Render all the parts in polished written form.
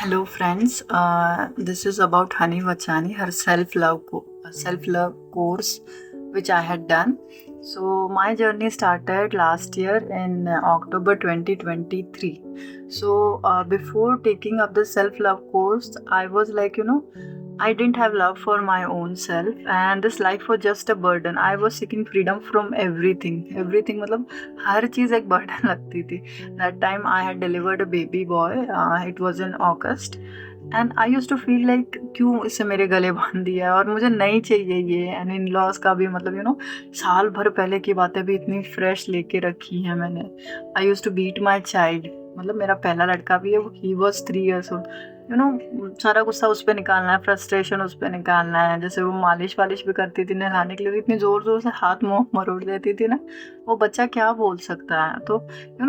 Hello, friends. This is about Hani Vachani, her self love course, which I had done. So my journey started last year in October 2023. So before taking up the self love course, I was like, I didn't have love for my own self, and this life was just a burden. I was seeking freedom from everything. Everything मतलब हर चीज़ एक burden लगती थी. That time I had delivered a baby boy. It was in August. And I use to feel like क्यों इसे मेरे गले बांध दिया है और मुझे नहीं चाहिए ये. एंड इन लॉज का भी मतलब साल भर पहले की बातें भी इतनी फ्रेश लेके रखी हैं मैंने. I use to beat my child. मतलब मेरा पहला लड़का भी है, ही वॉज 3 years ओल्ड. सारा गुस्सा उस पर निकालना है, फ्रस्ट्रेशन उस पर निकालना है. जैसे वो मालिश वालिश भी करती थी नहलाने के लिए, इतनी ज़ोर ज़ोर से हाथ मुँह मरोड़ देती थी ना, वो बच्चा क्या बोल सकता है. तो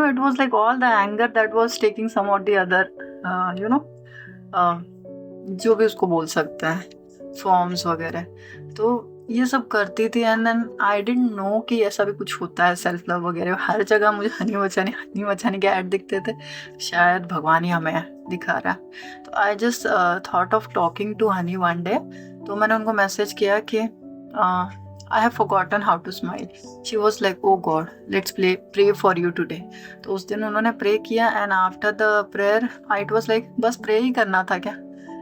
it was like all the anger that was taking some of the other जो भी उसको बोल सकता है, फॉर्म्स वगैरह. तो ये सब करती थी. And then I didn't know कि ऐसा भी कुछ होता है सेल्फ लव वगैरह. हर जगह मुझे हनी बचानी के ऐड दिखते थे. शायद भगवान ही हमें दिखा रहा. तो I just thought of talking to Honey one day. तो मैंने उनको मैसेज किया कि I have forgotten how to smile. She was like oh God, let's pray for you today. तो उस दिन उन्होंने प्रे किया. And after the prayer it was like बस प्रे ही करना था क्या,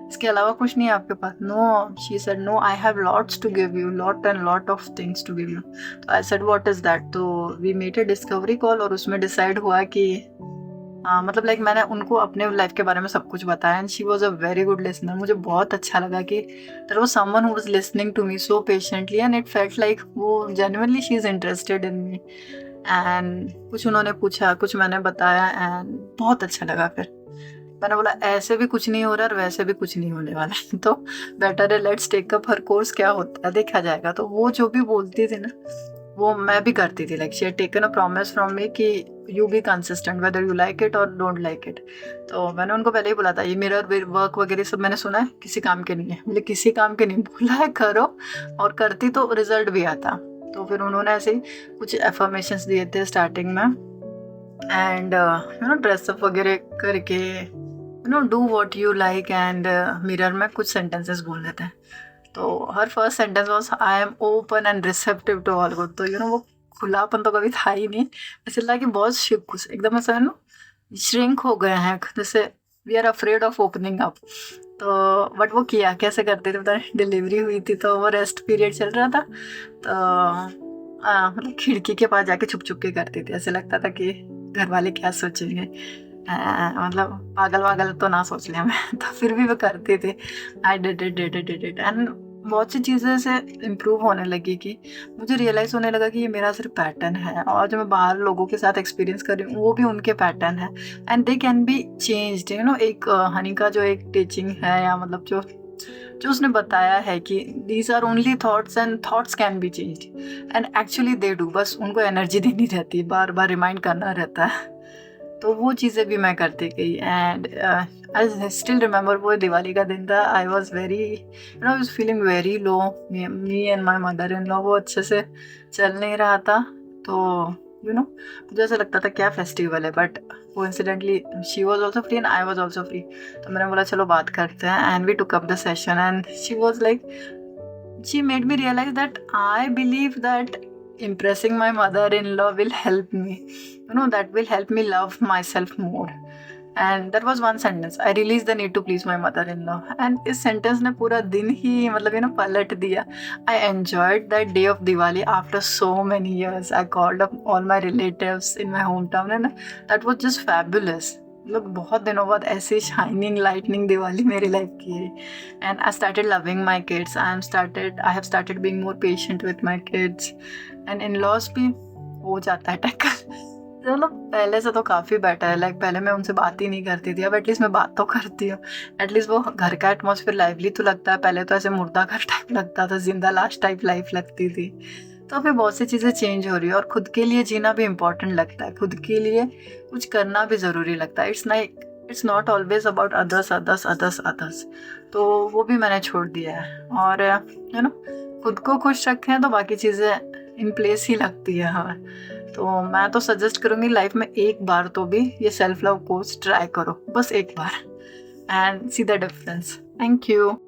इसके अलावा कुछ नहीं है आपके पास. No, she said no, I have lots to give you, lot and lot of things to give you. तो I said what is that. तो we made a discovery call और उसमें डिसाइड हुआ कि मतलब लाइक मैंने उनको अपने लाइफ के बारे में सब कुछ बताया. And she was a very good listener. मुझे बहुत अच्छा लगा कि there was someone who was listening to me so patiently. And it felt like वो genuinely she is interested in me. And कुछ उन्होंने पूछा, कुछ मैंने बताया. एंड बहुत अच्छा लगा. फिर मैंने बोला ऐसे भी कुछ नहीं हो रहा और वैसे भी कुछ नहीं होने वाला है, तो बेटर है let's take up her course, क्या होता है देखा जाएगा. तो वो जो भी बोलती थी ना, वो मैं भी करती थी. Like she had taken a promise from me कि you be consistent whether you like it और डोंट लाइक इट. तो मैंने उनको पहले ही बोला था ये मिरर वर्क वगैरह सब मैंने सुना है किसी काम के नहीं है. बोले किसी काम के नहीं, बोला है करो, और करती तो रिजल्ट भी आता. तो फिर उन्होंने ऐसे ही कुछ एफर्मेशंस दिए थे स्टार्टिंग में. एंड ड्रेसअप वगैरह करके do what you like. And mirror में कुछ सेंटेंसेस बोल देते हैं. तो हर first sentence was I am open and receptive to all good. तो वो खुलापन तो कभी था ही नहीं. ऐसे लगा कि बहुत एकदम ऐसा है ना, श्रिंक हो गए हैं, जैसे we are afraid of opening up. तो बट वो किया कैसे करते थे पता है. डिलीवरी हुई थी तो वो रेस्ट पीरियड चल रहा था. तो मतलब खिड़की के पास जाके छुप छुप के करती थी. ऐसे लगता था कि घर वाले क्या सोचेंगे, मतलब पागल वागल तो ना सोच लिया मैं. तो फिर भी वो करती थी. I did it. एंड बहुत सी चीज़ें से इम्प्रूव होने लगी कि मुझे रियलाइज़ होने लगा कि ये मेरा सिर्फ पैटर्न है, और जो मैं बाहर लोगों के साथ एक्सपीरियंस कर रही हूँ वो भी उनके पैटर्न है. And they can be changed. एक हनी का जो एक टीचिंग है, या मतलब जो जो उसने बताया है कि these are only thoughts and thoughts can be changed. And actually they do. बस उनको एनर्जी देनी रहती है, बार बार रिमाइंड करना रहता है. तो वो चीज़ें भी मैं करती गई. एंड आई स्टिल रिमेंबर वो दिवाली का दिन था. I was very I was feeling very low. Me and my mother in law वो अच्छे से चल नहीं रहा था. तो मुझे ऐसा लगता था क्या फेस्टिवल है, बट वो incidentally she was also free and I was also free. तो मैंने बोला चलो बात करते हैं. And we took up the session. And she was like, she made me realize that I believe that impressing my mother-in-law will help me. That will help me love myself more. And that was one sentence. I released the need to please my mother-in-law. And इस sentence ने पूरा दिन ही मतलब पलट दिया. I enjoyed that day of Diwali after so many years. I called up all my relatives in my hometown and that was just fabulous. मतलब बहुत दिनों बाद ऐसी शाइनिंग लाइटनिंग दिवाली मेरी लाइफ की है. And I started loving my kids. I have started being more patient with my kids. And in loss भी हो जाता है टैकल. मतलब पहले से तो काफ़ी बेटर है. लाइक पहले मैं उनसे बात ही नहीं करती थी, अब एटलीस्ट मैं बात तो करती हूँ. एटलीस्ट वो घर का एटमॉस्फेयर लाइवली तो लगता है. पहले तो ऐसे मुर्दा घर टाइप लगता था, जिंदा लाश टाइप लाइफ लगती थी. तो फिर बहुत सी चीज़ें चेंज हो रही है. और खुद के लिए जीना भी इम्पोर्टेंट लगता है, खुद के लिए कुछ करना भी ज़रूरी लगता है. It's not always about others. तो वो भी मैंने छोड़ दिया है. और खुद को खुश रखें तो बाकी चीज़ें इन प्लेस ही लगती है हमें. तो मैं तो सजेस्ट करूँगी लाइफ में एक बार तो भी ये सेल्फ लव कोर्स ट्राई करो, बस एक बार. and see the difference. Thank you.